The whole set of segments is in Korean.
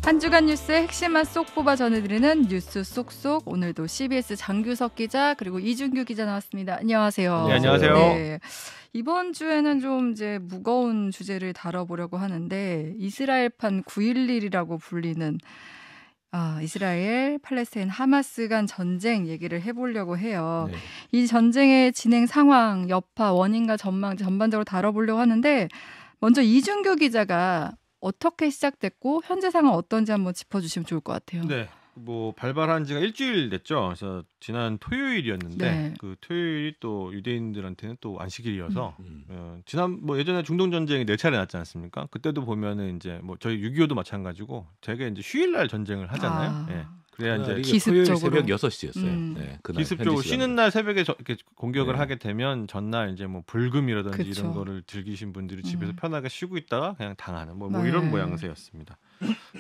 한 주간 뉴스의 핵심만 쏙 뽑아 전해드리는 뉴스 쏙쏙. 오늘도 CBS 장규석 기자 그리고 이준규 기자 나왔습니다. 안녕하세요. 네, 안녕하세요. 네, 이번 주에는 좀 이제 무거운 주제를 다뤄보려고 하는데 이스라엘판 9.11이라고 불리는 이스라엘, 팔레스타인, 하마스 간 전쟁 얘기를 해보려고 해요. 네. 이 전쟁의 진행 상황, 여파, 원인과 전망 전반적으로 다뤄보려고 하는데 먼저 이준규 기자가 어떻게 시작됐고 현재 상황 어떤지 한번 짚어주시면 좋을 것 같아요. 네, 뭐 발발한 지가 일주일 됐죠. 그래서 지난 토요일이었는데 네. 그 토요일이 또 유대인들한테는 또 안식일이어서 지난 뭐 예전에 중동 전쟁이 4차례 났지 않습니까? 그때도 보면은 이제 뭐 저희 6.25도 마찬가지고 되게 이제 휴일날 전쟁을 하잖아요. 예. 그래야 이제 기습적으로 토요일 새벽 6시였어요. 네, 기습적으로 쉬는 날 새벽에 이렇게 공격을 네. 하게 되면 전날 이제 뭐 불금이라든지 그쵸. 이런 거를 즐기신 분들이 집에서 편하게 쉬고 있다가 그냥 당하는 뭐 네. 이런 모양새였습니다.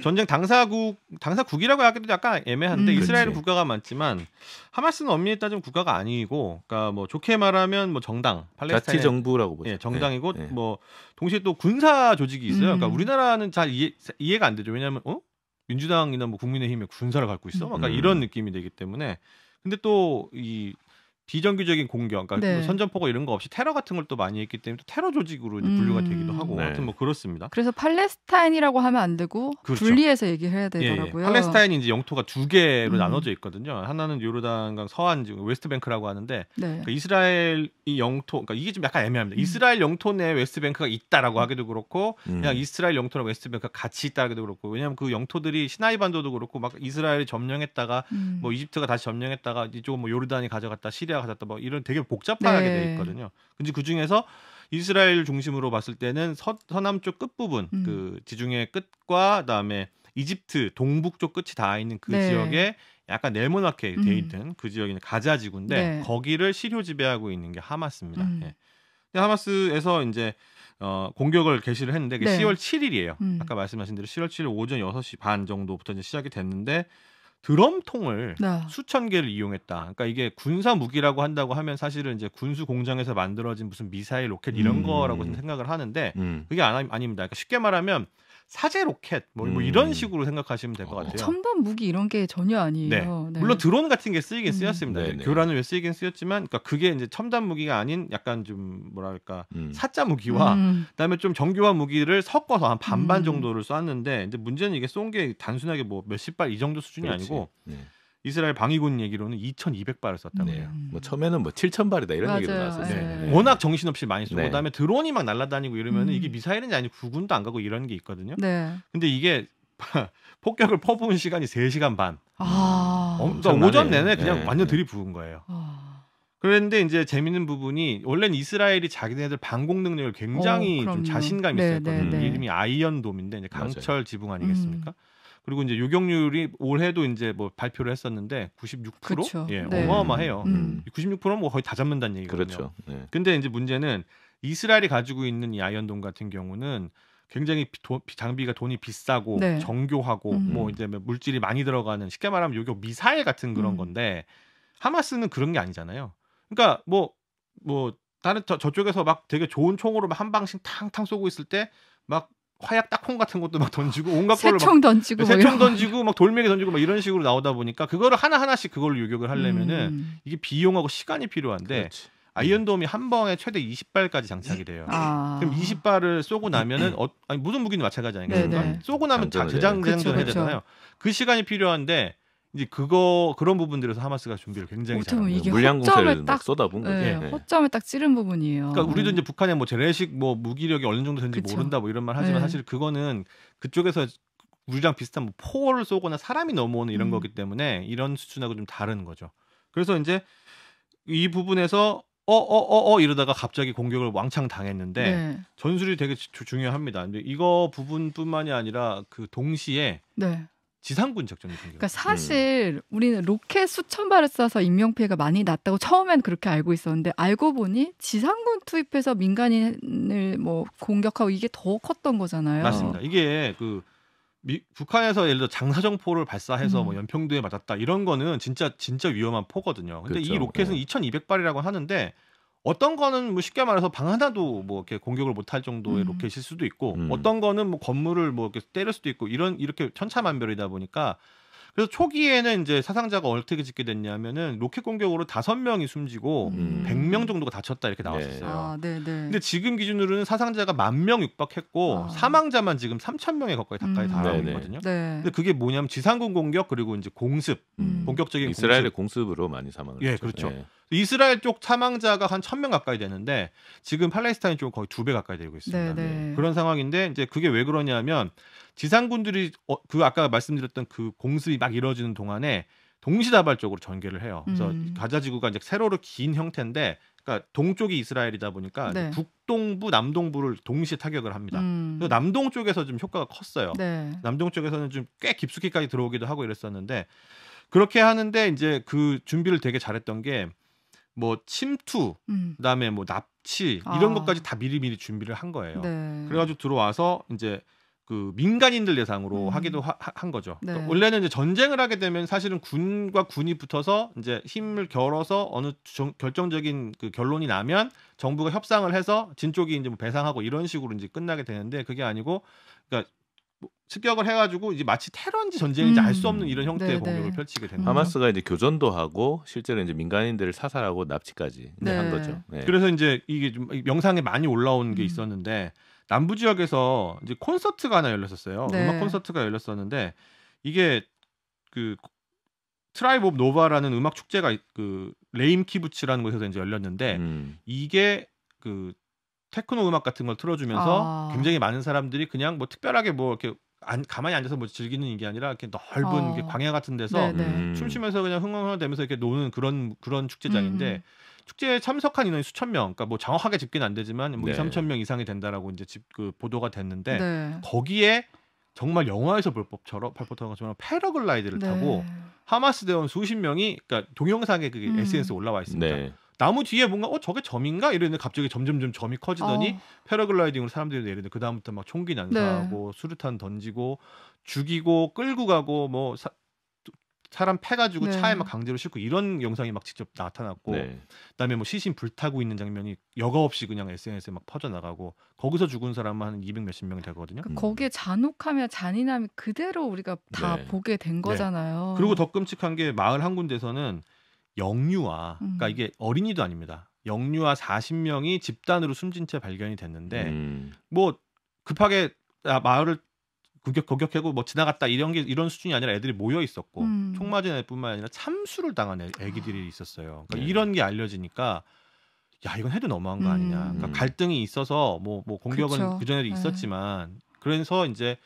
전쟁 당사국이라고 하기도 약간 애매한데 이스라엘은 그렇지. 국가가 많지만 하마스는 엄밀히 따지면 국가가 아니고, 그러니까 뭐 좋게 말하면 뭐 정당, 팔레스타인 자치 정부라고 보죠. 예, 정당이고 네. 뭐 동시에 또 군사 조직이 있어요. 그러니까 우리나라는 잘 이해가 안 되죠. 왜냐하면 민주당이나 뭐 국민의힘에 군사를 갖고 있어, 약간 이런 느낌이 되기 때문에. 근데 또 이 비정규적인 공격, 그러니까 네. 뭐 선전포고 이런 거 없이 테러 같은 걸 또 많이 했기 때문에 또 테러 조직으로 이제 분류가 되기도 하고, 네. 하여튼 뭐 그렇습니다. 그래서 팔레스타인이라고 하면 안 되고 그렇죠. 분리해서 얘기해야 예, 되더라고요. 팔레스타인이 이제 영토가 2개로 나눠져 있거든요. 하나는 요르단강 서안 지금 웨스트뱅크라고 하는데, 네. 그러니까 이스라엘 이 영토, 그러니까 이게 좀 약간 애매합니다. 이스라엘 영토 내에 웨스트뱅크가 있다라고 하기도 그렇고, 그냥 이스라엘 영토랑 웨스트뱅크가 같이 있다 하기도 그렇고, 왜냐하면 그 영토들이 시나이 반도도 그렇고 막 이스라엘이 점령했다가 뭐 이집트가 다시 점령했다가 이쪽은 뭐 요르단이 가져갔다, 시리아가 가져갔다, 뭐 이런 되게 복잡하게 네. 돼 있거든요. 근데 그 중에서 이스라엘 중심으로 봤을 때는 서남쪽 끝 부분, 그 지중해 끝과 그다음에 이집트 동북쪽 끝이 닿아 있는 그 네. 지역에 약간 네모나게 돼 있는 그 지역이 가자 지구인데, 네. 거기를 시료 지배하고 있는 게 하마스입니다. 예. 근데 하마스에서 이제 공격을 개시를 했는데 그게 네. 10월 7일이에요. 아까 말씀하신 대로 10월 7일 오전 6시 반 정도부터 이제 시작이 됐는데, 드럼통을 네. 수천 개를 이용했다. 그러니까 이게 군사 무기라고 한다고 하면 사실은 이제 군수 공장에서 만들어진 무슨 미사일, 로켓 이런 거라고 생각을 하는데 그게 아닙니다. 그러니까 쉽게 말하면 사제 로켓 뭐 이런 식으로 생각하시면 될 것 같아요. 첨단 무기 이런 게 전혀 아니에요. 네. 물론 드론 같은 게 쓰이긴 쓰였습니다. 네네. 교란을 왜 쓰이긴 쓰였지만, 그러니까 그게 이제 첨단 무기가 아닌 약간 좀 뭐랄까 사짜 무기와 그다음에 좀 정교한 무기를 섞어서 한 반반 정도를 쐈는데, 이제 문제는 이게 쏜 게 단순하게 뭐 몇십 발 이 정도 수준이 그렇지. 아니고 네. 이스라엘 방위군 얘기로는 2,200발을 쐈다고 네. 해요. 뭐 처음에는 뭐 7,000발이다 이런 맞아요. 얘기도 나왔었어요. 네. 워낙 정신없이 많이 쏘고, 네. 그다음에 드론이 막 날아다니고 이러면 이게 미사일인지 아니고 구군도 안 가고 이런 게 있거든요. 네. 근데 이게 폭격을 퍼부은 시간이 3시간 반. 그러니까 엄청나네. 오전 내내 그냥 네. 완전 들이부은 거예요. 그런데 이제 재밌는 부분이, 원래는 이스라엘이 자기네들 방공 능력을 굉장히 좀 그럼요. 자신감이 네, 있었거든요. 네, 네. 이름이 아이언돔인데 이제 강철 맞아요. 지붕 아니겠습니까? 그리고 이제 요격률이 올해도 이제 뭐 발표를 했었는데 96%? 그쵸. 예, 네. 어마어마해요. 96%는 뭐 거의 다 잡는다는 얘기거든요. 그렇죠. 네. 근데 이제 문제는 이스라엘이 가지고 있는 이 아이언돔 같은 경우는 굉장히 장비가 돈이 비싸고 네. 정교하고 뭐 이제 물질이 많이 들어가는, 쉽게 말하면 요격 미사일 같은 그런 건데, 하마스는 그런 게 아니잖아요. 그러니까 뭐 다른 저쪽에서 막 되게 좋은 총으로 막 한 방씩 탕탕 쏘고 있을 때 막 화약 딱콩 같은 것도 막 던지고 온갖 걸로 새총 던지고 뭐 새총 이런 던지고 막 돌멩이 던지고 막 이런 식으로 나오다 보니까 그거를 하나하나씩 그걸로 요격을 하려면은 이게 비용하고 시간이 필요한데, 그렇지. 아이언돔이 한 방에 최대 20발까지 장착이 돼요. 그럼 20발을 쏘고 나면은 아니 모든 무기는 마찬가지 아니겠습니까? 네네. 쏘고 나면 다 장전을 재장전해야 그쵸. 되잖아요. 그 시간이 필요한데 이제 그런 부분들에서 하마스가 준비를 굉장히 어떻게 잘합니다. 보면 이게 물량 허점을 공세를 딱 막 쏟아본 거죠. 네, 네. 허점을 딱 찌른 부분이에요. 그러니까 우리도 이제 북한의 뭐 재래식 뭐 무기력이 어느 정도 되는지 그쵸. 모른다 뭐 이런 말 하지만 네. 사실 그거는 그쪽에서 우리랑 비슷한 뭐 포를 쏘거나 사람이 넘어오는 이런 거기 때문에 이런 수준하고 좀 다른 거죠. 그래서 이제 이 부분에서 이러다가 갑자기 공격을 왕창 당했는데, 네. 전술이 되게 중요합니다. 근데 이거 부분뿐만이 아니라 그 동시에 네. 지상군 작전이 생겨요. 그러니까 사실 우리는 로켓 수천 발을 쏴서 인명피해가 많이 났다고 처음엔 그렇게 알고 있었는데, 알고 보니 지상군 투입해서 민간인을 뭐 공격하고 이게 더 컸던 거잖아요. 맞습니다. 이게 그 북한에서 예를 들어 장사정포를 발사해서 뭐 연평도에 맞았다 이런 거는 진짜 위험한 포거든요. 근데 그렇죠. 이 로켓은 네. 2,200발이라고 하는데 어떤 거는 뭐 쉽게 말해서 방 하나도 뭐 이렇게 공격을 못할 정도의 로켓일 수도 있고 어떤 거는 뭐 건물을 뭐 이렇게 때릴 수도 있고 이렇게 천차만별이다 보니까 그래서 초기에는 이제 사상자가 어떻게 짓게 됐냐면은 로켓 공격으로 5명이 숨지고 100명 정도가 다쳤다 이렇게 나왔었어요. 아, 네, 네. 근데 지금 기준으로는 사상자가 10,000명 육박했고 사망자만 지금 3,000명에 가까이 달하고 있거든요. 네. 근데 그게 뭐냐면 지상군 공격 그리고 이제 공습, 본격적인 이스라엘의 공습. 공습으로 많이 사망을 예, 했죠. 그렇죠. 예. 이스라엘 쪽 사망자가 한 1,000명 가까이 되는데 지금 팔레스타인 쪽은 거의 2배 가까이 되고 있습니다. 네, 네. 그런 상황인데 이제 그게 왜 그러냐면 지상군들이 그 아까 말씀드렸던 그 공습이 막 이루어지는 동안에 동시다발적으로 전개를 해요. 그래서 가자 지구가 이제 세로로 긴 형태인데, 그러니까 동쪽이 이스라엘이다 보니까 네. 북동부, 남동부를 동시에 타격을 합니다. 그래서 남동 쪽에서 좀 효과가 컸어요. 네. 남동 쪽에서는 좀 꽤 깊숙이까지 들어오기도 하고 이랬었는데 그렇게 하는데 이제 그 준비를 되게 잘했던 게 뭐 침투, 그다음에 뭐 납치 이런 것까지 다 미리미리 준비를 한 거예요. 네. 그래가지고 들어와서 이제 그 민간인들 대상으로 하기도 한 거죠. 네. 그러니까 원래는 이제 전쟁을 하게 되면 사실은 군과 군이 붙어서 이제 힘을 겨뤄서 어느 결정적인 그 결론이 나면 정부가 협상을 해서 진 쪽이 이제 뭐 배상하고 이런 식으로 이제 끝나게 되는데 그게 아니고, 그러니까 습격을 해가지고 이제 마치 테러인지 전쟁인지 알 수 없는 이런 형태의 네, 공격을 네. 펼치게 됩니다. 하마스가 이제 교전도 하고 실제로 이제 민간인들을 사살하고 납치까지 네. 한 거죠. 네. 그래서 이제 이게 좀 영상에 많이 올라온 게 있었는데 남부 지역에서 이제 콘서트가 하나 열렸었어요. 네. 음악 콘서트가 열렸었는데 이게 그 트라이브 오브 노바라는 음악 축제가 그 레임 키부츠라는 곳에서 이제 열렸는데 이게 그 테크노 음악 같은 걸 틀어주면서 굉장히 많은 사람들이 그냥 뭐 특별하게 뭐 이렇게 가만히 앉아서 뭐 즐기는 게 아니라 이렇게 넓은 이렇게 광야 같은 데서 춤추면서 그냥 흥얼흥얼대면서 이렇게 노는 그런 축제장인데 축제에 참석한 인원이 수천 명, 그러니까 뭐 정확하게 집계는 안 되지만 뭐 2-3천 명 이상이 된다라고 이제 그 보도가 됐는데 네. 거기에 정말 영화에서 볼 법처럼 패러글라이드를 타고 하마스 대원 수십 명이, 그러니까 동영상에 그게 SNS에 올라와 있습니다. 네. 나무 뒤에 뭔가 저게 점인가 이랬는데 갑자기 점점 점이 커지더니 패러글라이딩으로 사람들이 내리는데 그 다음부터 막 총기 난사하고 수류탄 던지고 죽이고 끌고 가고 뭐 사람 패가지고 차에 막 강제로 싣고 이런 영상이 막 직접 나타났고, 그다음에 뭐 시신 불타고 있는 장면이 여과 없이 그냥 SNS에 막 퍼져 나가고 거기서 죽은 사람만 한 200 몇십 명이 되거든요. 거기에 잔혹함이나 잔인함이 그대로 우리가 다 보게 된 거잖아요. 그리고 더 끔찍한 게 마을 한 군데서는 영유아, 그러니까 이게 어린이도 아닙니다. 영유아 40명이 집단으로 숨진 채 발견이 됐는데 뭐 급하게 마을을 공격하고 뭐 지나갔다 이런 수준이 아니라 애들이 모여 있었고 총 맞은 애뿐만 아니라 참수를 당한 애기들이 있었어요. 그러니까 이런 게 알려지니까 야 이건 해도 너무한 거 아니냐. 그러니까 갈등이 있어서 뭐 공격은 그 전에도 있었지만 그래서 이제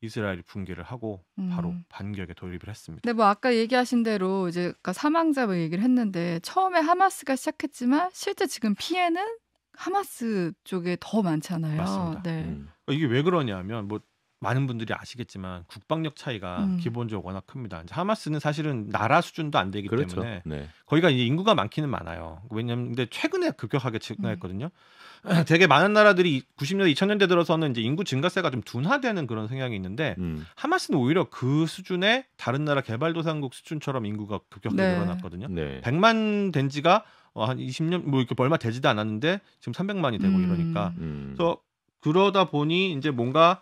이스라엘이 붕괴를 하고 바로 반격에 돌입을 했습니다. 네, 뭐 아까 얘기하신 대로 이제 아까 사망자 뭐 얘기를 했는데 처음에 하마스가 시작했지만 실제 지금 피해는 하마스 쪽에 더 많잖아요. 맞습니다. 네. 이게 왜 그러냐면 뭐 많은 분들이 아시겠지만 국방력 차이가 기본적으로 워낙 큽니다. 이제 하마스는 사실은 나라 수준도 안 되기 때문에 거기가 이제 인구가 많기는 많아요. 왜냐면 근데 최근에 급격하게 증가했거든요. 되게 많은 나라들이 90년대, 2000년대 들어서는 이제 인구 증가세가 좀 둔화되는 그런 성향이 있는데 하마스는 오히려 그 수준의 다른 나라 개발도상국 수준처럼 인구가 급격하게 늘어났거든요. 100만 된 지가 한 20년 뭐 이렇게 얼마 되지도 않았는데 지금 300만이 되고 이러니까 그래서 그러다 보니 이제 뭔가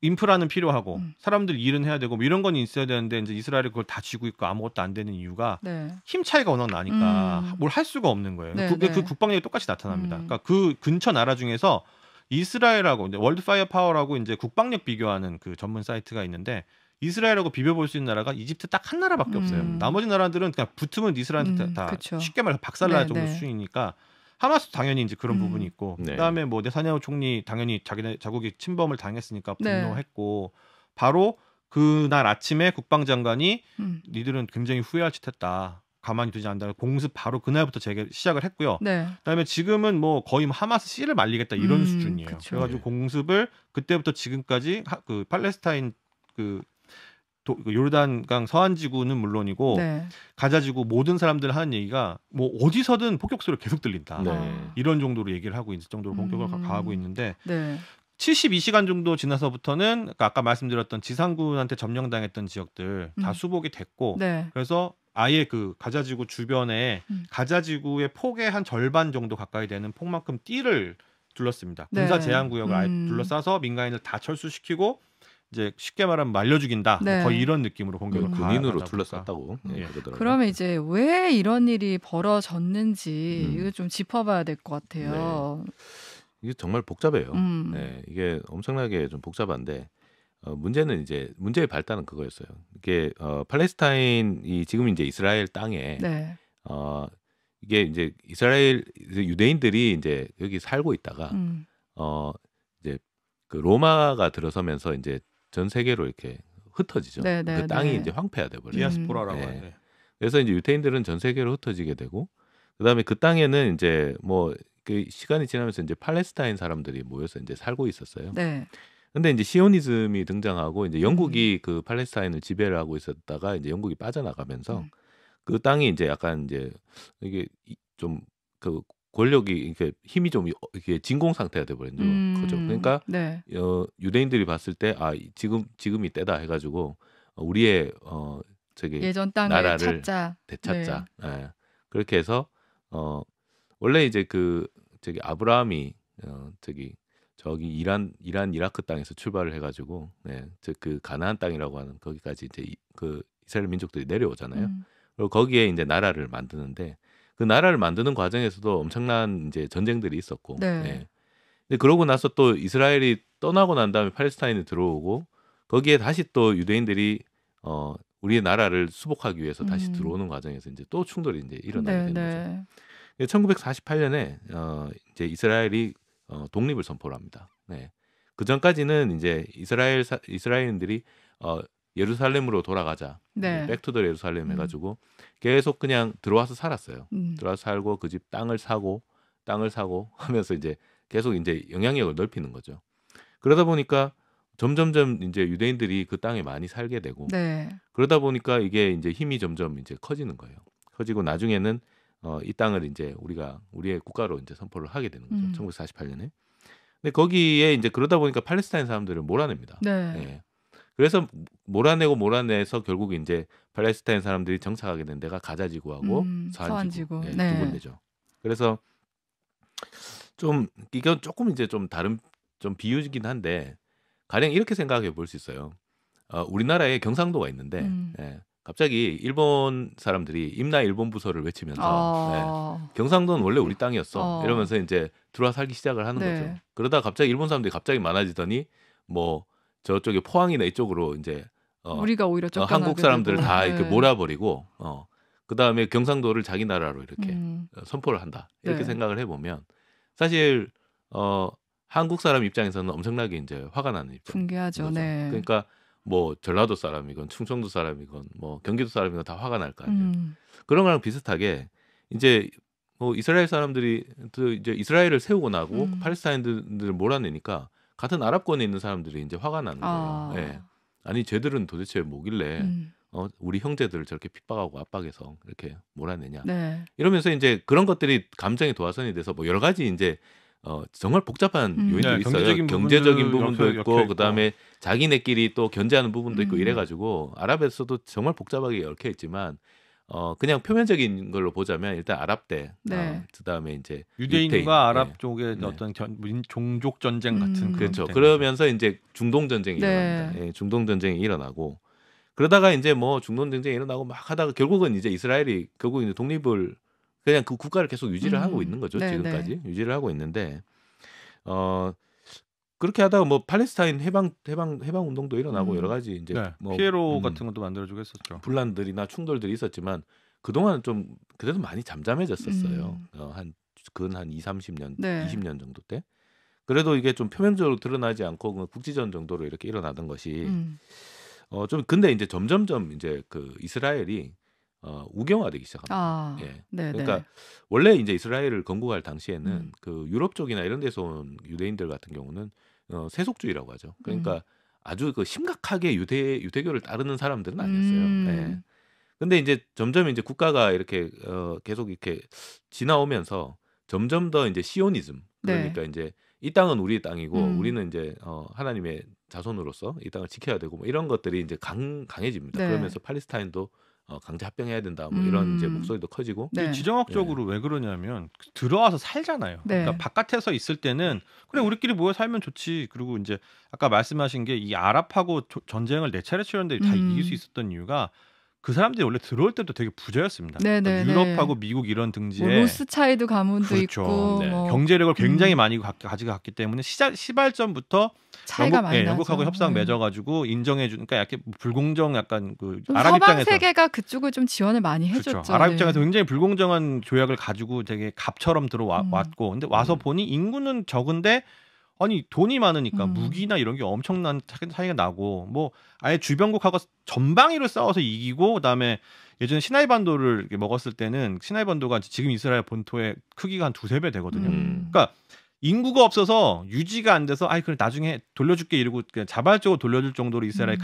인프라는 필요하고 사람들 일은 해야 되고 뭐 이런 건 있어야 되는데 이제 이스라엘이 그걸 다 쥐고 있고 아무것도 안 되는 이유가 힘 차이가 워낙 나니까 뭘 할 수가 없는 거예요. 그 국방력이 똑같이 나타납니다. 그러니까 그 근처 나라 중에서 이스라엘하고 이제 월드 파이어 파워라고 이제 국방력 비교하는 그 전문 사이트가 있는데 이스라엘하고 비벼볼 수 있는 나라가 이집트 딱 한 나라밖에 없어요. 나머지 나라들은 그냥 붙으면 이스라엘한테 다 쉽게 말해서 박살날 정도 수준이니까 하마스 당연히 이제 그런 부분이 있고 그다음에 뭐 네타냐후 총리 당연히 자국이 침범을 당했으니까 분노했고 바로 그날 아침에 국방장관이 니들은 굉장히 후회할 짓 했다. 가만히 두지 않는다. 공습 바로 그날부터 시작을 했고요. 그다음에 지금은 뭐 거의 하마스 씨를 말리겠다 이런 수준이에요. 그래가지고 공습을 그때부터 지금까지 그 팔레스타인 그 요르단강 서안지구는 물론이고 가자지구 모든 사람들 하는 얘기가 뭐 어디서든 폭격 소리가 계속 들린다. 이런 정도로 얘기를 하고 있을 정도로 공격을 가하고 있는데 72시간 정도 지나서부터는 아까 말씀드렸던 지상군한테 점령당했던 지역들 다 수복이 됐고 그래서 아예 그 가자지구 주변에 음. 가자지구의 폭의 한 절반 정도 가까이 되는 폭만큼 띠를 둘렀습니다. 네. 군사 제한 구역을 아예 음. 둘러싸서 민간인을 다 철수시키고 이제 쉽게 말하면 말려 죽인다. 네. 거의 이런 느낌으로 공격을 군인으로 가하다 둘러쌌다고 예. 그러더라고요. 그러면 이제 왜 이런 일이 벌어졌는지 음. 이거 좀 짚어봐야 될 것 같아요. 이게 정말 복잡해요. 음. 네, 이게 엄청나게 좀 복잡한데 문제는 이제 문제의 발단은 그거였어요. 이게 팔레스타인이 지금 이제 이스라엘 땅에 네. 이게 이제 이스라엘 유대인들이 이제 여기 살고 있다가 음. 이제 그 로마가 들어서면서 이제 전 세계로 이렇게 흩어지죠. 네, 네, 그 땅이 네. 이제 황폐화돼 버려요. 디아스포라라고 네. 하는데 그래서 이제 유대인들은 전 세계로 흩어지게 되고 그다음에 그 땅에는 이제 뭐 그 시간이 지나면서 이제 팔레스타인 사람들이 모여서 이제 살고 있었어요. 네. 근데 이제 시오니즘이 등장하고 이제 영국이 그 팔레스타인을 지배를 하고 있었다가 이제 영국이 빠져나가면서 그 땅이 이제 약간 이제 이게 좀 그 권력이 이렇게 힘이 좀 이게 진공 상태가 돼 버린 거죠. 그러니까 네. 유대인들이 봤을 때 지금이 때다 해가지고 우리의 저기 예전 땅을 나라를 찾자. 되찾자. 예. 그렇게 해서 원래 이제 그 저기 아브라함이 저기 이란 이라크 땅에서 출발을 해가지고 그 가나안 땅이라고 하는 거기까지 이제 그 이스라엘 민족들이 내려오잖아요. 그리고 거기에 이제 나라를 만드는데 그 나라를 만드는 과정에서도 엄청난 이제 전쟁들이 있었고, 네. 예. 근데 그러고 나서 또 이스라엘이 떠나고 난 다음에 팔레스타인이 들어오고 거기에 다시 또 유대인들이 우리의 나라를 수복하기 위해서 다시 들어오는 과정에서 이제 또 충돌이 이제 일어나게 되는 거죠. 1948년에 이제 이스라엘이 독립을 선포를 합니다. 네. 그 전까지는 이제 이스라엘인들이 예루살렘으로 돌아가자, 네. 백투더 예루살렘 해가지고 계속 그냥 들어와서 살았어요. 들어와서 살고 그 집 땅을 사고 하면서 이제 계속 이제 영향력을 넓히는 거죠. 그러다 보니까 점점점 이제 유대인들이 그 땅에 많이 살게 되고, 네. 그러다 보니까 이게 이제 힘이 점점 이제 커지는 거예요. 커지고 나중에는 이 땅을 이제 우리의 국가로 이제 선포를 하게 되는 거죠. 1948년에. 근데 거기에 이제 그러다 보니까 팔레스타인 사람들을 몰아냅니다. 네. 예. 그래서 몰아내서 결국 이제 팔레스타인 사람들이 정착하게 된 데가 가자지구하고 서안지구 두 군데죠. 그래서 좀 이건 조금 이제 좀 다른 좀 비유이긴 한데 가령 이렇게 생각해 볼 수 있어요. 우리나라에 경상도가 있는데 갑자기 일본 사람들이 임나 일본 부서를 외치면서 경상도는 원래 우리 땅이었어 이러면서 이제 들어와 살기 시작을 하는 거죠. 그러다 갑자기 일본 사람들이 갑자기 많아지더니 뭐 저쪽에 포항이나 이쪽으로 이제 우리가 오히려 한국 사람들을 다 이렇게 몰아버리고 그 다음에 경상도를 자기 나라로 이렇게 선포를 한다 이렇게 생각을 해보면 사실 한국 사람 입장에서는 엄청나게 이제 화가 나는 입장. 분개하죠. 네. 그러니까 뭐 전라도 사람이건 충청도 사람이건 뭐 경기도 사람이건 다 화가 날 거 아니에요. 그런 거랑 비슷하게 이제 뭐 이스라엘 사람들이 이제 이스라엘을 세우고 나고 팔레스타인들을 몰아내니까 같은 아랍권에 있는 사람들이 이제 화가 나는 거예요. 예. 아니 쟤들은 도대체 뭐길래 우리 형제들을 저렇게 핍박하고 압박해서 이렇게 몰아내냐. 네. 이러면서 이제 그런 것들이 감정의 도화선이 돼서 뭐 여러 가지 이제 정말 복잡한 요인들이 있어요. 경제적인 부분도 있고 그다음에 자기네끼리 또 견제하는 부분도 있고 이래가지고 아랍에서도 정말 복잡하게 얽혀 있지만 그냥 표면적인 걸로 보자면 일단 아랍대, 그다음에 이제 유대인과 아랍 쪽의 어떤 종족 전쟁 같은 그렇죠. 그러면서 이제 중동 전쟁이 일어납니다. 예, 중동 전쟁이 일어나고 그러다가 이제 뭐 중동 전쟁이 일어나고 막 하다가 결국은 이제 이스라엘이 결국 이제 독립을 그냥 그 국가를 계속 유지를 하고 있는 거죠. 지금까지 유지를 하고 있는데 그렇게 하다가 뭐 팔레스타인 해방 운동도 일어나고 여러 가지 이제 뭐 피에로 같은 것도 만들어주고 했었죠. 분란들이나 충돌들이 있었지만 그동안은 좀 그래도 많이 잠잠해졌었어요. 한 20-30년, 20년 정도 때. 그래도 이게 좀 표면적으로 드러나지 않고 국지전 정도로 이렇게 일어나던 것이 좀 근데 이제 점점점 이제 그 이스라엘이 우경화되기 시작합니다. 예. 그러니까 원래 이제 이스라엘을 건국할 당시에는 그 유럽 쪽이나 이런 데서 온 유대인들 같은 경우는 세속주의라고 하죠. 그러니까 아주 그 심각하게 유대교를 따르는 사람들은 아니었어요. 예. 근데 이제 점점 이제 국가가 이렇게 계속 이렇게 지나오면서 점점 더 이제 시오니즘 그러니까 이제 이 땅은 우리의 땅이고 우리는 이제 하나님의 자손으로서 이 땅을 지켜야 되고 뭐 이런 것들이 이제 강해집니다. 그러면서 팔레스타인도 강제 합병해야 된다. 뭐 이런 이제 목소리도 커지고. 네. 지정학적으로 왜 그러냐면 들어와서 살잖아요. 네. 그러니까 바깥에서 있을 때는 그래 우리끼리 모여 살면 좋지. 그리고 이제 아까 말씀하신 게 이 아랍하고 전쟁을 4차례 치렀는데 다 이길 수 있었던 이유가 그 사람들이 원래 들어올 때도 되게 부자였습니다. 그러니까 유럽하고 미국 이런 등지에 뭐 로스차일드 가문도 그렇죠. 있고 네. 뭐 경제력을 굉장히 많이 가져갔기 때문에 시발점부터 차이가 많이 나죠. 영국하고 협상 맺어가지고 인정해주니까 약간 불공정 약간 그 좀 아랍 서방 입장에서 세계가 그쪽을 좀 지원을 많이 해줬죠. 그렇죠. 아랍 네. 입장에서 굉장히 불공정한 조약을 가지고 되게 갑처럼 들어왔고 근데 와서 보니 인구는 적은데 아니 돈이 많으니까 무기나 이런 게 엄청난 차이가 나고 뭐 아예 주변국하고 전방위로 싸워서 이기고 그다음에 예전에 시나이 반도를 먹었을 때는 시나이 반도가 지금 이스라엘 본토의 크기가 한 2-3배 되거든요. 그러니까 인구가 없어서 유지가 안 돼서 아이 그래 나중에 돌려줄게 이러고 그냥 자발적으로 돌려줄 정도로 이스라엘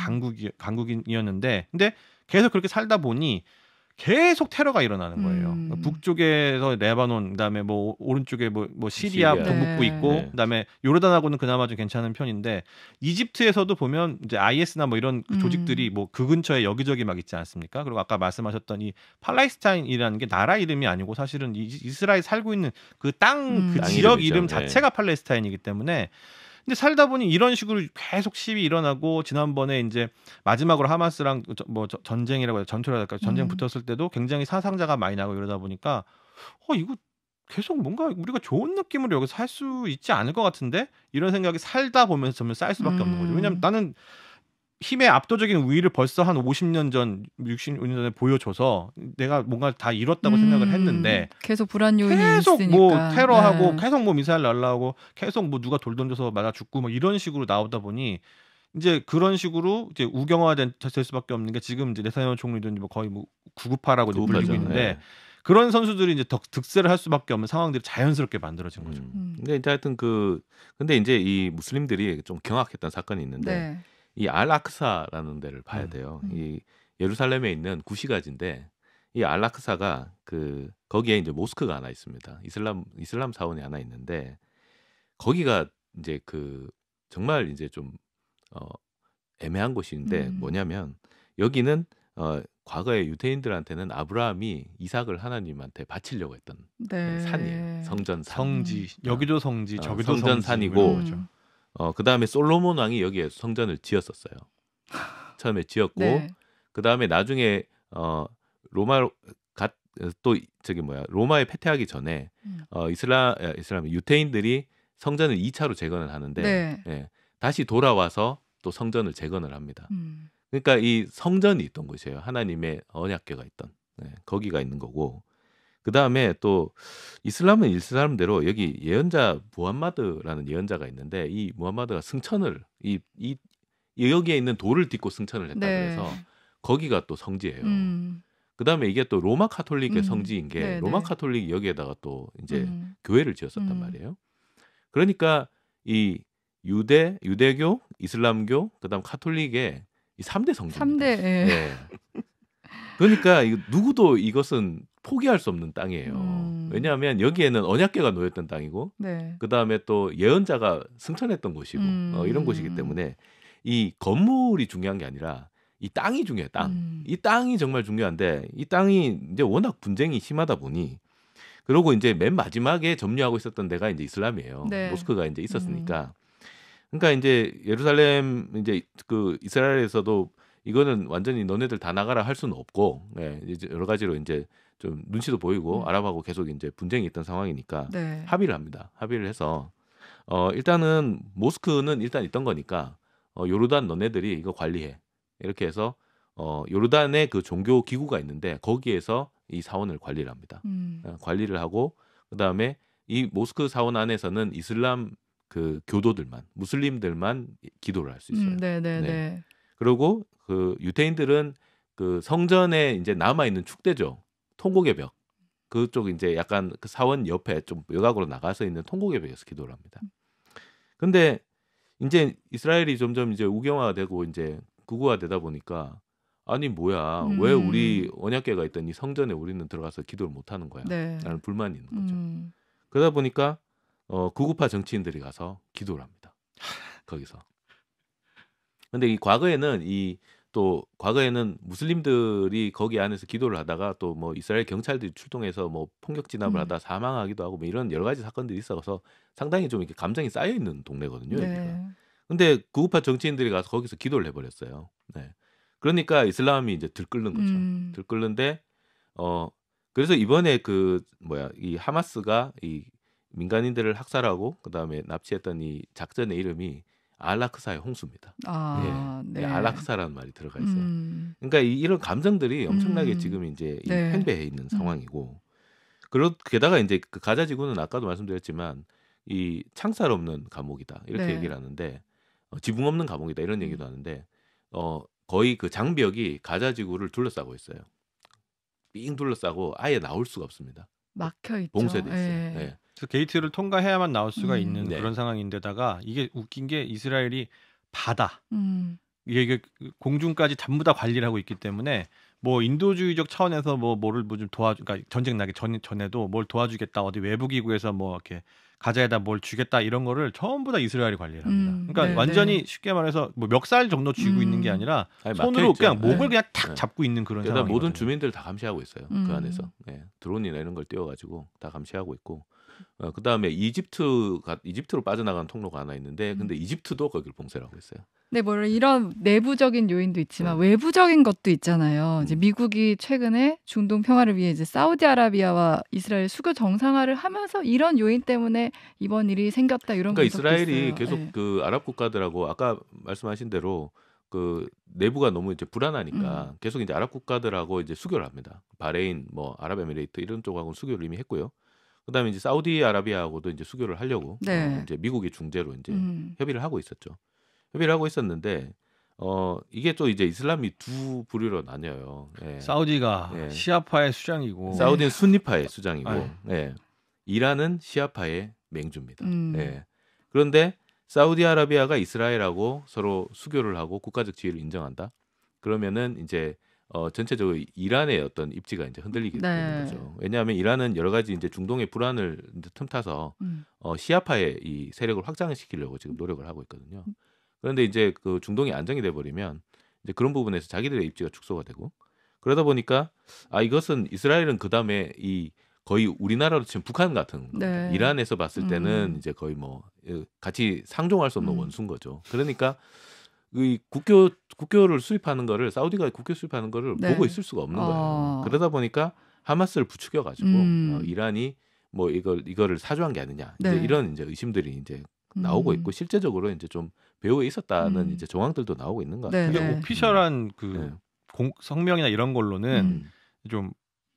강국이었는데 근데 계속 그렇게 살다 보니 계속 테러가 일어나는 거예요. 북쪽에서 레바논, 그다음에 뭐 오른쪽에 뭐 시리아 동북부 네. 있고, 네. 그다음에 요르단하고는 그나마 좀 괜찮은 편인데 이집트에서도 보면 이제 IS나 뭐 이런 조직들이 뭐 그 근처에 여기저기 막 있지 않습니까? 그리고 아까 말씀하셨던 이 팔레스타인이라는 게 나라 이름이 아니고 사실은 이스라엘 살고 있는 그 땅, 그 지역 이름 자체가 팔레스타인이기 때문에. 근데 살다 보니 이런 식으로 계속 시위 일어나고 지난번에 이제 마지막으로 하마스랑 뭐 전쟁이라고 해야 전투라 할까 전쟁 붙었을 때도 굉장히 사상자가 많이 나고 이러다 보니까 이거 계속 뭔가 우리가 좋은 느낌으로 여기서 살 수 있지 않을 것 같은데 이런 생각이 살다 보면서 점점 쌓일 수밖에 없는 거죠. 왜냐면 나는 힘의 압도적인 우위를 벌써 한 50년 전, 60년 전에 보여줘서 내가 뭔가 다 이뤘다고 생각을 했는데 계속 불안 요인이 계속 있으니까. 뭐 테러하고 계속 뭐 미사일 날라오고 계속 뭐 누가 돌 던져서 맞아 죽고 뭐 이런 식으로 나오다 보니 이제 그런 식으로 이제 우경화될 수밖에 없는 게 지금 이제 네타냐후 총리도 뭐 거의 뭐 998라고 불리고 있는데 네. 그런 선수들이 이제 득세를 할 수밖에 없는 상황들이 자연스럽게 만들어진 거죠. 근데 이제 하여튼 근데 이제 이 무슬림들이 좀 경악했던 사건이 있는데 이 알악사라는 데를 봐야 돼요. 이 예루살렘에 있는 구시가지인데 이 알악사가 거기에 이제 모스크가 하나 있습니다. 이슬람 사원이 하나 있는데 거기가 이제 정말 이제 좀 애매한 곳인데 뭐냐면 여기는 과거에 유대인들한테는 아브라함이 이삭을 하나님한테 바치려고 했던 산이에요. 성전산. 성지. 여기도 성지, 저기도 성전산이고 그다음에 솔로몬 왕이 여기에 성전을 지었었어요. 처음에 지었고 그다음에 나중에 로마에 패퇴하기 전에 이슬람 유대인들이 성전을 2차로 재건을 하는데 다시 돌아와서 또 성전을 재건을 합니다. 그러니까 이 성전이 있던 곳이에요. 하나님의 언약궤가 있던 거기가 있는 거고 그 다음에 또 이슬람은 이슬람대로 여기 예언자 무함마드라는 예언자가 있는데 이 무함마드가 승천을 여기에 있는 돌을 딛고 승천을 했다 그래서 거기가 또 성지예요. 그 다음에 이게 또 로마 카톨릭의 성지인 게 로마 카톨릭이 여기에다가 또 이제 교회를 지었었단 말이에요. 그러니까 이 유대교, 이슬람교, 그다음 카톨릭의 이 3대 성지입니다. 3대. 네. 그러니까 누구도 이것은 포기할 수 없는 땅이에요. 왜냐하면 여기에는 언약궤가 놓였던 땅이고 그다음에 또 예언자가 승천했던 곳이고 이런 곳이기 때문에 이 건물이 중요한 게 아니라 이 땅이 중요해요. 이 땅이 정말 중요한데 이 땅이 이제 워낙 분쟁이 심하다 보니 그리고 이제 맨 마지막에 점유하고 있었던 데가 이제 이슬람이에요. 모스크가 이제 있었으니까. 그러니까 이제 예루살렘 이제 이스라엘에서도 이거는 완전히 너네들 다 나가라 할 수는 없고 이제 여러 가지로 이제 좀 눈치도 보이고 아랍하고 계속 이제 분쟁이 있던 상황이니까 합의를 합니다. 합의를 해서 일단은 모스크는 일단 있던 거니까 요르단 너네들이 이거 관리해. 이렇게 해서 요르단의 그 종교 기구가 있는데 거기에서 이 사원을 관리를 합니다. 관리를 하고 그다음에 이 모스크 사원 안에서는 이슬람 그 교도들만 무슬림들만 기도를 할 수 있어요. 그리고 그 유대인들은 그 성전에 이제 남아 있는 축대죠. 통곡의 벽. 그쪽 이제 약간 그 사원 옆에 좀 외곽으로 나가서 있는 통곡의 벽에서 기도를 합니다. 근데 이제 이스라엘이 점점 이제 우경화가 되고 이제 극우화 되다 보니까 아니 뭐야 왜 우리 언약궤가 있던 이 성전에 우리는 들어가서 기도를 못 하는 거야? 라는 불만이 있는 거죠. 그러다 보니까 극우파 정치인들이 가서 기도를 합니다. 거기서. 근데 이 과거에는 이 또 과거에는 무슬림들이 거기 안에서 기도를 하다가 또 뭐 이스라엘 경찰들이 출동해서 뭐 폭력 진압을 하다 사망하기도 하고 뭐 이런 여러 가지 사건들이 있어서 상당히 좀 이렇게 감정이 쌓여 있는 동네거든요, 여기가. 네. 근데 구우파 정치인들이 가서 거기서 기도를 해버렸어요. 네. 그러니까 이슬람이 이제 들끓는 거죠. 들끓는데 그래서 이번에 그 뭐야 이 하마스가 이 민간인들을 학살하고 그다음에 납치했던 이 작전의 이름이 알라크사의 홍수입니다. 아, 예. 네. 알라크사라는 말이 들어가 있어요. 그러니까 이런 감정들이 엄청나게 지금 이제 네. 팽배해 있는 상황이고, 게다가 이제 그 가자 지구는 아까도 말씀드렸지만 이 창살 없는 감옥이다 이렇게 네. 얘기를 하는데 지붕 없는 감옥이다 이런 얘기도 하는데 거의 그 장벽이 가자 지구를 둘러싸고 있어요. 삥 둘러싸고 아예 나올 수가 없습니다. 막혀 있죠. 봉쇄돼 있어요. 예. 예. 그래서 게이트를 통과해야만 나올 수가 있는 네. 그런 상황인데다가 이게 웃긴 게 이스라엘이 바다 이게 공중까지 전부 다 관리를 하고 있기 때문에 뭐 인도주의적 차원에서 뭐를 뭐 좀 그러니까 전쟁 나기 전에도 뭘 도와주겠다 어디 외부 기구에서 뭐 이렇게 가자에다 뭘 주겠다 이런 거를 전부 다 이스라엘이 관리를 합니다. 그러니까 네, 완전히 네. 쉽게 말해서 뭐 멱살 정도 쥐고 있는 게 아니라 아니, 손으로 막혀있죠. 그냥 목을 네. 그냥 탁 네. 잡고 있는 그런 게다가 상황이거든요. 모든 주민들 다 감시하고 있어요. 그 안에서 드론이나 이런 걸 띄워가지고 다 감시하고 있고, 그 다음에 이집트로 빠져나가는 통로가 하나 있는데, 근데 이집트도 거기를 봉쇄를 하고 있어요. 네, 뭐 이런 내부적인 요인도 있지만 네. 외부적인 것도 있잖아요. 이제 미국이 최근에 중동 평화를 위해 이제 사우디아라비아와 이스라엘 수교 정상화를 하면서 이런 요인 때문에 이번 일이 생겼다 이런 그러니까 분석도 이스라엘이 있어요. 계속 네. 그 아랍 국가들하고 아까 말씀하신 대로 그 내부가 너무 이제 불안하니까 계속 이제 아랍 국가들하고 이제 수교를 합니다. 바레인, 뭐 아랍에미레이트 이런 쪽하고는 수교를 이미 했고요. 그다음에 이제 사우디아라비아하고도 이제 수교를 하려고 네. 이제 미국이 중재로 이제 협의를 하고 있었죠. 협의를 하고 있었는데 이게 또 이제 이슬람이 두 부류로 나뉘어요. 예. 사우디가 예. 시아파의 수장이고 사우디는 순니파의 수장이고, 아유. 예. 이란은 시아파의 맹주입니다. 음. 예. 그런데 사우디아라비아가 이스라엘하고 서로 수교를 하고 국가적 지위를 인정한다. 그러면은 이제 전체적으로 이란의 어떤 입지가 이제 흔들리게 네. 되는 거죠. 왜냐하면 이란은 여러 가지 이제 중동의 불안을 이제 틈타서 시아파의 이 세력을 확장시키려고 지금 노력을 하고 있거든요. 그런데 이제 그 중동이 안정이 돼 버리면 이제 그런 부분에서 자기들의 입지가 축소가 되고, 그러다 보니까 이것은 이스라엘은 그 다음에 이 거의 우리나라로 치면 북한 같은 겁니다. 네. 이란에서 봤을 때는 이제 거의 뭐 같이 상종할 수 없는 원수인 거죠. 그러니까 이 국교를 수립하는 거를, 사우디가 국교 수립하는 거를 네. 보고 있을 수가 없는 거예요. 그러다 보니까 하마스를 부추겨 가지고 이란이 뭐 이거를 사주한 게 아니냐, 이제 네. 이런 이제 의심들이 이제 나오고 있고, 실제적으로 이제 좀 배후에 있었다는 이제 정황들도 나오고 있는 것 같아요. 네, 그게 네. 오피셜한 그 성명이나 이런 걸로는 좀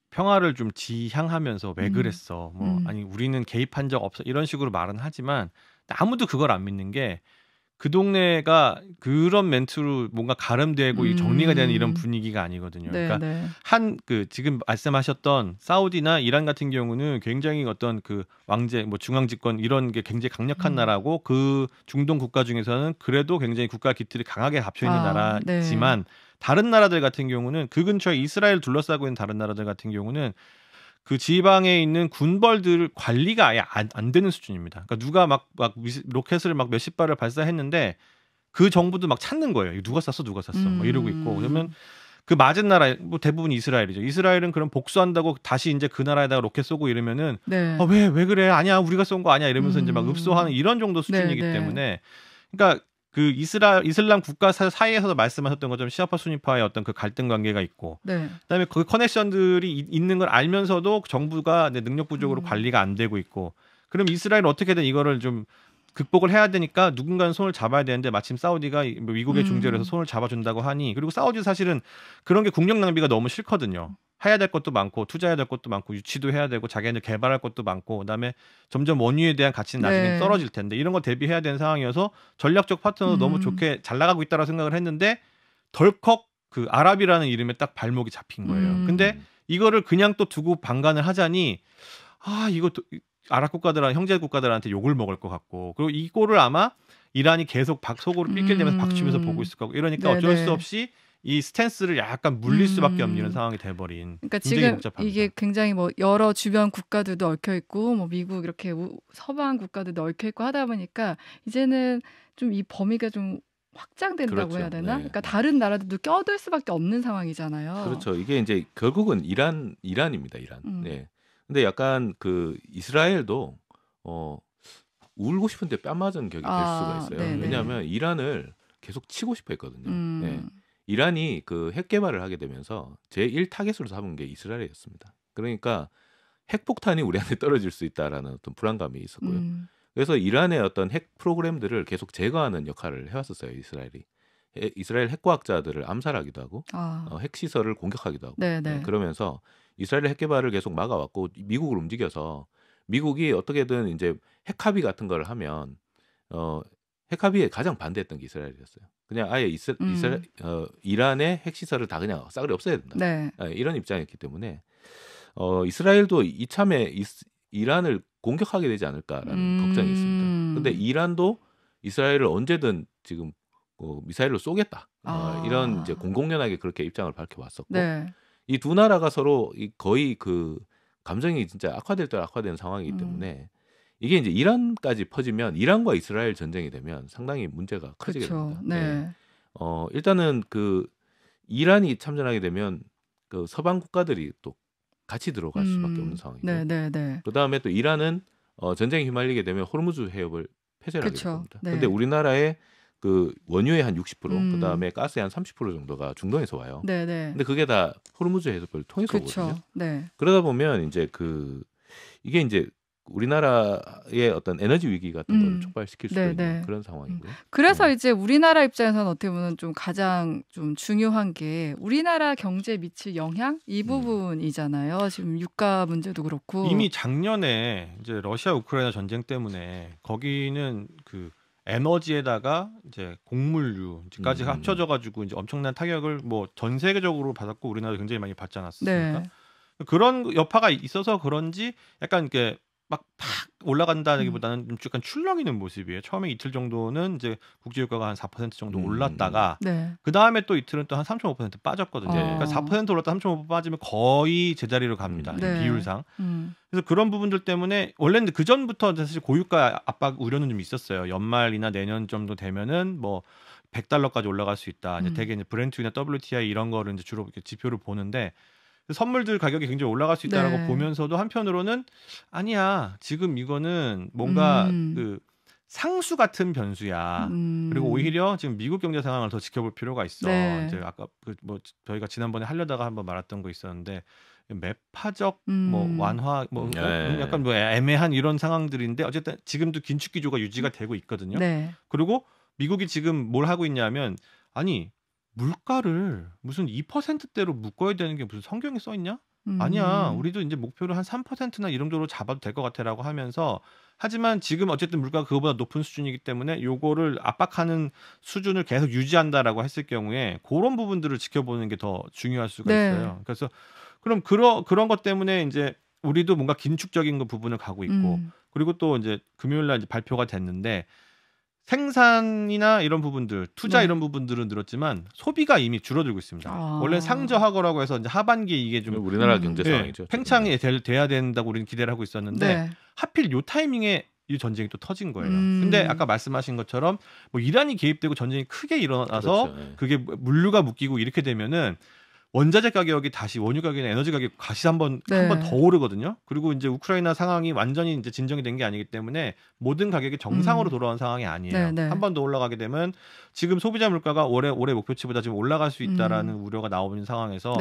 평화를 좀 지향하면서 왜 그랬어? 뭐 아니 우리는 개입한 적 없어 이런 식으로 말은 하지만 아무도 그걸 안 믿는 게 그 동네가 그런 멘트로 뭔가 가름되고 이 정리가 되는 이런 분위기가 아니거든요. 네, 그러니까 네. 지금 말씀하셨던 사우디나 이란 같은 경우는 굉장히 어떤 그 왕제, 뭐 중앙 집권 이런 게 굉장히 강력한 나라고, 그 중동 국가 중에서는 그래도 굉장히 국가 기틀이 강하게 갇혀 있는 나라지만, 다른 나라들 같은 경우는 그 근처에 이스라엘 둘러싸고 있는 다른 나라들 같은 경우는 그 지방에 있는 군벌들 관리가 아예 안 되는 수준입니다. 그러니까 누가 막 로켓을 막 몇십 발을 발사했는데 그 정부도 막 찾는 거예요. 이거 누가 쐈어, 누가 쐈어, 막 이러고 있고. 그러면 그 맞은 나라 뭐 대부분 이스라엘이죠. 이스라엘은 그럼 복수한다고 다시 이제 그 나라에다가 로켓 쏘고 이러면은 네. 왜 그래? 아니야, 우리가 쏜 거 아니야 이러면서 이제 막 읍소하는 이런 정도 수준이기 네, 네. 때문에, 그러니까 그 이슬람 국가 사이에서도 말씀하셨던 것처럼 시아파 수니파의 어떤 그 갈등 관계가 있고, 네. 그다음에 그 커넥션들이 있는 걸 알면서도 정부가 능력 부족으로 관리가 안 되고 있고, 그럼 이스라엘 어떻게든 이거를 좀 극복을 해야 되니까 누군가는 손을 잡아야 되는데, 마침 사우디가 미국의 중재로 해서 손을 잡아준다고 하니, 그리고 사우디 사실은 그런 게 국력 낭비가 너무 싫거든요. 해야 될 것도 많고 투자해야 될 것도 많고 유치도 해야 되고 자기네들 개발할 것도 많고, 그다음에 점점 원유에 대한 가치는 나중에 네. 떨어질 텐데 이런 거 대비해야 되는 상황이어서 전략적 파트너도 너무 좋게 잘 나가고 있다고 생각을 했는데, 덜컥 그 아랍이라는 이름에 딱 발목이 잡힌 거예요. 근데 이거를 그냥 또 두고 방관을 하자니 이것도 아랍 국가들한 형제 국가들한테 욕을 먹을 것 같고, 그리고 이거를 아마 이란이 계속 속으로 삘삘대면서 박치면서 보고 있을 거고, 이러니까 네네. 어쩔 수 없이 이 스탠스를 약간 물릴 수밖에 없는 이런 상황이 돼버린. 그러니까 굉장히 지금 복잡합니다. 이게 굉장히 뭐 여러 주변 국가들도 얽혀 있고, 뭐 미국 이렇게 서방 국가들도 얽혀 있고 하다 보니까 이제는 좀 이 범위가 좀 확장된다고 그렇죠. 해야 되나? 네. 그러니까 다른 나라들도 껴들 수밖에 없는 상황이잖아요. 그렇죠. 이게 이제 결국은 이란입니다. 이란. 네. 근데 약간 그 이스라엘도 울고 싶은데 뺨 맞은 격이 될 수가 있어요. 네네. 왜냐하면 이란을 계속 치고 싶어 했거든요. 네. 이란이 그 핵 개발을 하게 되면서 제1 타겟으로 잡은 게 이스라엘이었습니다. 그러니까 핵폭탄이 우리한테 떨어질 수 있다라는 어떤 불안감이 있었고요. 그래서 이란의 어떤 핵 프로그램들을 계속 제거하는 역할을 해왔었어요. 이스라엘이. 이스라엘 핵과학자들을 암살하기도 하고 핵시설을 공격하기도 하고 네, 그러면서 이스라엘의 핵 개발을 계속 막아왔고 미국을 움직여서 미국이 어떻게든 이제 핵합의 같은 걸 하면 핵합의에 가장 반대했던 게 이스라엘이었어요. 그냥 아예 이란의 핵시설을 다 그냥 싸그리 없애야 된다. 네. 이런 입장이었기 때문에 이스라엘도 이참에 이란을 공격하게 되지 않을까라는 걱정이 있습니다. 근데 이란도 이스라엘을 언제든 지금 미사일로 쏘겠다. 이런 이제 공공연하게 그렇게 입장을 밝혀왔었고 네. 이 두 나라가 서로 거의 그 감정이 진짜 악화될 때 악화되는 상황이기 때문에 이게 이제 이란까지 퍼지면 이란과 이스라엘 전쟁이 되면 상당히 문제가 커지게 됩니다. 네. 일단은 그 이란이 참전하게 되면 그 서방 국가들이 또 같이 들어갈 수밖에 없는 상황이고 그 다음에 또 이란은 전쟁에 휘말리게 되면 호르무즈 해협을 폐쇄하게 됩니다. 근데 우리나라의 그 원유의 한 60%, 그 다음에 가스의 한 30% 정도가 중동에서 와요. 근데 그게 다 호르무즈 해협을 통해서 오거든요. 그러다 보면 이제 이게 이제 우리나라의 어떤 에너지 위기 같은 걸 촉발시킬 수도 있는 그런 상황이고요. 그래서 이제 우리나라 입장에서는 어떻게 보면 좀 가장 좀 중요한 게 우리나라 경제에 미칠 영향 이 부분이잖아요. 지금 유가 문제도 그렇고 이미 작년에 이제 러시아 우크라이나 전쟁 때문에 거기는 그 에너지에다가 이제 곡물류까지 합쳐져 가지고 이제 엄청난 타격을 뭐 전 세계적으로 받았고 우리나라도 굉장히 많이 받지 않았습니까? 그런 여파가 있어서 그런지 약간 이렇게 막 팍 올라간다기보다는 좀 약간 출렁이는 모습이에요. 처음에 이틀 정도는 이제 국제유가가 한 4% 정도 올랐다가 그 다음에 또 이틀은 또 한 3.5% 빠졌거든요. 그러니까 4% 올랐다 3.5% 빠지면 거의 제자리로 갑니다. 비율상. 그래서 그런 부분들 때문에 원래는 그 전부터 사실 고유가 압박 우려는 좀 있었어요. 연말이나 내년 정도 되면은 뭐 $100까지 올라갈 수 있다. 이제 되게 이제 브렌트나 WTI 이런 거를 이제 주로 이렇게 지표를 보는데. 선물들 가격이 굉장히 올라갈 수 있다라고 보면서도 한편으로는 아니야 지금 이거는 뭔가 그 상수 같은 변수야. 그리고 오히려 지금 미국 경제 상황을 더 지켜볼 필요가 있어. 이제 아까 뭐 저희가 지난번에 하려다가 한번 말했던 거 있었는데 매파적 뭐 완화 뭐 약간 뭐 애매한 이런 상황들인데 어쨌든 지금도 긴축 기조가 유지가 되고 있거든요. 그리고 미국이 지금 뭘 하고 있냐면 아니 물가를 무슨 2%대로 묶어야 되는 게 무슨 성경에 써 있냐? 아니야. 우리도 이제 목표를 한 3%나 이 정도로 잡아도 될 것 같아라고 하면서 하지만 지금 어쨌든 물가가 그거보다 높은 수준이기 때문에 요거를 압박하는 수준을 계속 유지한다라고 했을 경우에 그런 부분들을 지켜보는 게 더 중요할 수가 있어요. 그래서 그럼 그런 것 때문에 이제 우리도 뭔가 긴축적인 그 부분을 가고 있고 그리고 또 이제 금요일 날 이제 발표가 됐는데 생산이나 이런 부분들, 투자 이런 부분들은 늘었지만 소비가 이미 줄어들고 있습니다. 원래 상저하거라고 해서 이제 하반기에 이게 좀 우리나라 경제 상황이죠. 팽창이 돼야 된다고 우리는 기대를 하고 있었는데 하필 요 타이밍에 이 전쟁이 또 터진 거예요. 근데 아까 말씀하신 것처럼 뭐 이란이 개입되고 전쟁이 크게 일어나서 그게 물류가 묶이고 이렇게 되면은 원자재 가격이 다시 원유 가격이나 에너지 가격이 다시 한 번 더 오르거든요. 그리고 이제 우크라이나 상황이 완전히 이제 진정이 된 게 아니기 때문에 모든 가격이 정상으로 돌아온 상황이 아니에요. 한 번 더 올라가게 되면 지금 소비자 물가가 올해 목표치보다 지금 올라갈 수 있다라는 우려가 나오는 상황에서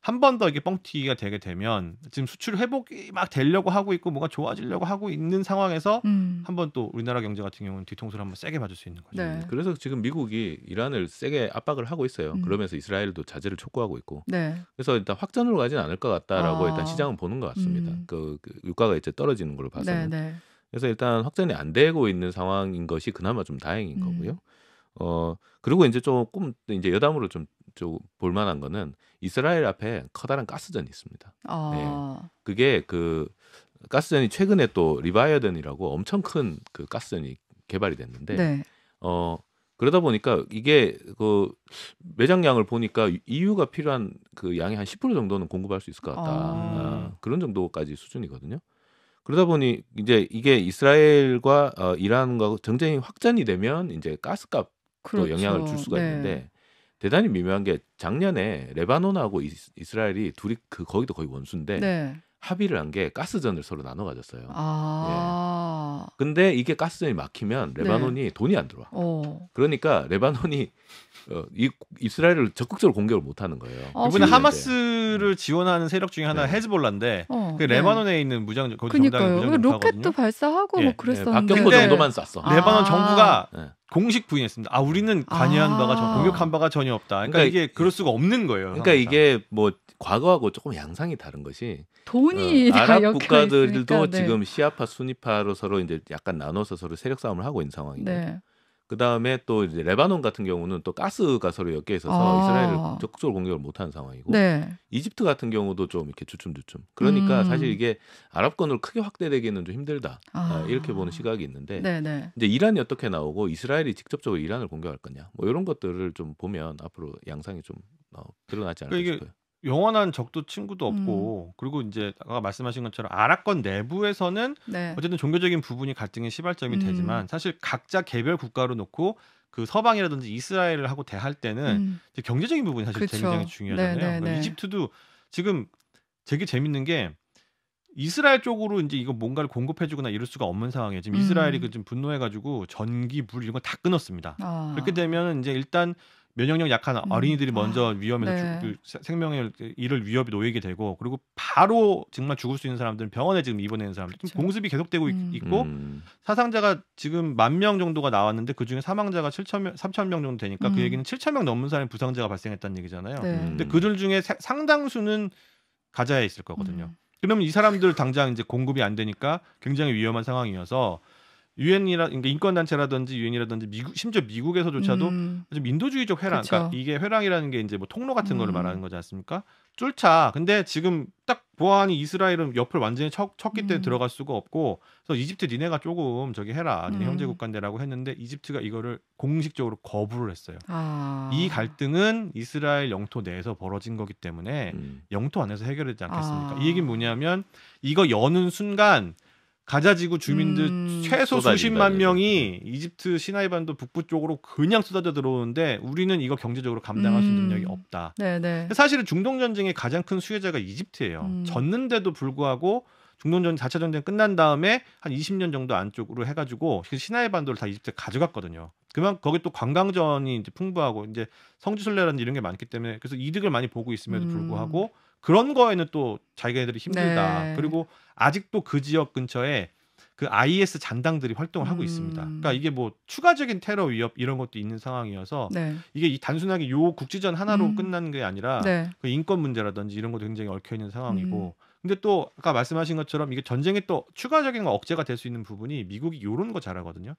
한 번 더 이게 뻥튀기가 되게 되면 지금 수출 회복이 막 되려고 하고 있고 뭐가 좋아지려고 하고 있는 상황에서 한 번 또 우리나라 경제 같은 경우는 뒤통수를 한번 세게 맞을 수 있는 거죠. 그래서 지금 미국이 이란을 세게 압박을 하고 있어요. 그러면서 이스라엘도 자제를 촉구하고 있고. 그래서 일단 확전으로 가지는 않을 것 같다라고 일단 시장은 보는 것 같습니다. 그 유가가 이제 떨어지는 걸로 봐서는. 그래서 일단 확전이 안 되고 있는 상황인 것이 그나마 좀 다행인 거고요. 그리고 이제 조금 이제 여담으로 좀 볼만한 거는 이스라엘 앞에 커다란 가스전이 있습니다. 그게 그 가스전이 최근에 또 리바이어던이라고 엄청 큰 그 가스전이 개발이 됐는데 그러다 보니까 이게 그 매장량을 보니까 EU가 필요한 그 양의 한 10% 정도는 공급할 수 있을 것 같다. 그런 정도까지 수준이거든요. 그러다 보니 이제 이게 이스라엘과 이란과 전쟁이 확전이 되면 이제 가스값 그렇죠. 또 영향을 줄 수가 네. 있는데 대단히 미묘한 게 작년에 레바논하고 이스라엘이 둘이 거기도 거의 원수인데 네. 합의를 한 게 가스전을 서로 나눠 가졌어요. 아. 예. 근데 이게 가스전이 막히면 레바논이 돈이 안 들어와. 그러니까 레바논이 이스라엘을 적극적으로 공격을 못 하는 거예요. 이번에 하마스를 지원하는 세력 중에 하나가 헤즈볼라인데 그 레바논에 있는 무장 그러니까요. 로켓도 발사하고 뭐 그랬었는데 박격포 정도만 쐈어. 레바논 정부가 공식 부인했습니다. 우리는 관여한 바가 공격한 바가 전혀 없다. 그러니까 이게 그럴 수가 없는 거예요. 그러니까 항상. 이게 뭐 과거하고 조금 양상이 다른 것이 돈이 아랍 국가들도 지금 시아파, 수니파로 서로 이제 약간 나눠서 서로 세력 싸움을 하고 있는 상황이고. 그 다음에 또 이제 레바논 같은 경우는 또 가스가 서로 엮여 있어서 이스라엘을 적극적으로 공격을 못하는 상황이고, 이집트 같은 경우도 좀 이렇게 주춤주춤. 그러니까 사실 이게 아랍권으로 크게 확대되기는 좀 힘들다. 이렇게 보는 시각이 있는데, 이제 이란이 어떻게 나오고 이스라엘이 직접적으로 이란을 공격할 거냐, 뭐 이런 것들을 좀 보면 앞으로 양상이 좀 드러나지 않을까 싶어요. 영원한 적도 친구도 없고, 그리고 이제 아까 말씀하신 것처럼 아랍권 내부에서는 어쨌든 종교적인 부분이 갈등의 시발점이 되지만 사실 각자 개별 국가로 놓고 그 서방이라든지 이스라엘을 하고 대할 때는 이제 경제적인 부분이 사실 굉장히 중요하잖아요. 이집트도 지금 되게 재밌는 게 이스라엘 쪽으로 이제 이거 뭔가를 공급해주거나 이럴 수가 없는 상황이에요. 지금 이스라엘이 좀 분노해가지고 전기, 물 이런 거 다 끊었습니다. 그렇게 되면 이제 일단 면역력 약한 어린이들이 먼저 위험해서 생명을 잃을 위협이 놓이게 되고, 그리고 바로 정말 죽을 수 있는 사람들은 병원에 지금 입원하는 사람들, 공습이 계속되고 있고 사상자가 지금 10,000명 정도가 나왔는데 그 중에 사망자가 3,000명 정도 되니까 그 얘기는 7,000명 넘는 사람이 부상자가 발생했다는 얘기잖아요. 근데 그들 중에 상당수는 가자에 있을 거거든요. 그러면 이 사람들 당장 이제 공급이 안 되니까 굉장히 위험한 상황이어서 그러니까 인권단체라든지 유엔이라든지 심지어 미국에서조차도 좀 인도주의적 회랑, 그러니까 이게 회랑이라는 게 이제 뭐 통로 같은 거를 말하는 거지 않습니까? 쫄차. 근데 지금 딱 보아하니 이스라엘은 옆을 완전히 쳤기 때문에 들어갈 수가 없고, 그래서 이집트 니네가 조금 저기 해라, 니네 형제 국가인데라고 했는데 이집트가 이거를 공식적으로 거부를 했어요. 이 갈등은 이스라엘 영토 내에서 벌어진 거기 때문에 영토 안에서 해결되지 않겠습니까? 이 얘기는 뭐냐면 이거 여는 순간 가자지구 주민들 최소 수십만 명이 이집트 시나이반도 북부 쪽으로 그냥 쏟아져 들어오는데 우리는 이거 경제적으로 감당할 수 있는 능력이 없다. 사실은 중동 전쟁의 가장 큰 수혜자가 이집트예요. 졌는데도 불구하고 중동 4차 전쟁 끝난 다음에 한 20년 정도 안쪽으로 해가지고 시나이반도를 다 이집트에 가져갔거든요. 그만 거기 또 관광전이 이제 풍부하고 이제 성지순례라든지 이런 게 많기 때문에 그래서 이득을 많이 보고 있음에도 불구하고 그런 거에는 또 자기네들이 힘들다. 그리고 아직도 그 지역 근처에 그 IS 잔당들이 활동을 하고 있습니다. 그러니까 이게 뭐 추가적인 테러 위협 이런 것도 있는 상황이어서 이게 단순하게 요 국지전 하나로 끝나는 게 아니라 그 인권 문제라든지 이런 것도 굉장히 얽혀 있는 상황이고. 근데 또 아까 말씀하신 것처럼 이게 전쟁에 또 추가적인 억제가 될 수 있는 부분이 미국이 요런 거 잘하거든요.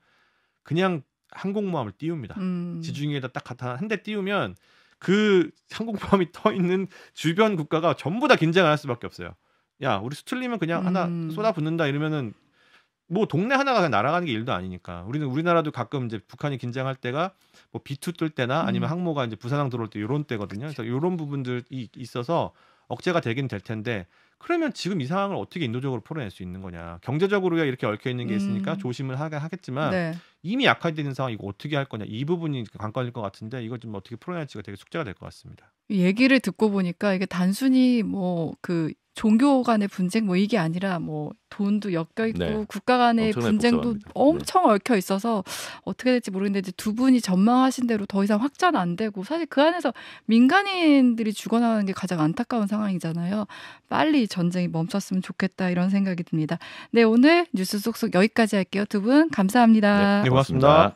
그냥 항공모함을 띄웁니다. 지중해에다 딱 한 대 띄우면 그 항공모함이 떠 있는 주변 국가가 전부 다 긴장을 할 수밖에 없어요. 야, 우리 수틀리면 그냥 하나 쏟아붓는다 이러면은 뭐 동네 하나가 그냥 날아가는 게 일도 아니니까. 우리나라도 가끔 이제 북한이 긴장할 때가 뭐 B2 뜰 때나 아니면 항모가 이제 부산항 들어올 때 이런 때거든요. 그래서 이런 부분들이 있어서 억제가 되긴 될 텐데, 그러면 지금 이 상황을 어떻게 인도적으로 풀어낼 수 있는 거냐. 경제적으로 이렇게 얽혀 있는 게 있으니까 조심을 하겠지만 이미 약화되는 상황 이거 어떻게 할 거냐. 이 부분이 관건일 것 같은데 이걸 좀 어떻게 풀어낼지가 되게 숙제가 될 것 같습니다. 얘기를 듣고 보니까 이게 단순히 뭐 그 종교 간의 분쟁 뭐 이게 아니라 뭐 돈도 엮여 있고 국가 간의 분쟁도 엄청 얽혀 있어서 어떻게 될지 모르겠는데 이제 두 분이 전망하신 대로 더 이상 확장 안 되고 사실 그 안에서 민간인들이 죽어나가는 게 가장 안타까운 상황이잖아요. 빨리 전쟁이 멈췄으면 좋겠다 이런 생각이 듭니다. 네, 오늘 뉴스 쏙쏙 여기까지 할게요. 두 분 감사합니다. 네, 고맙습니다.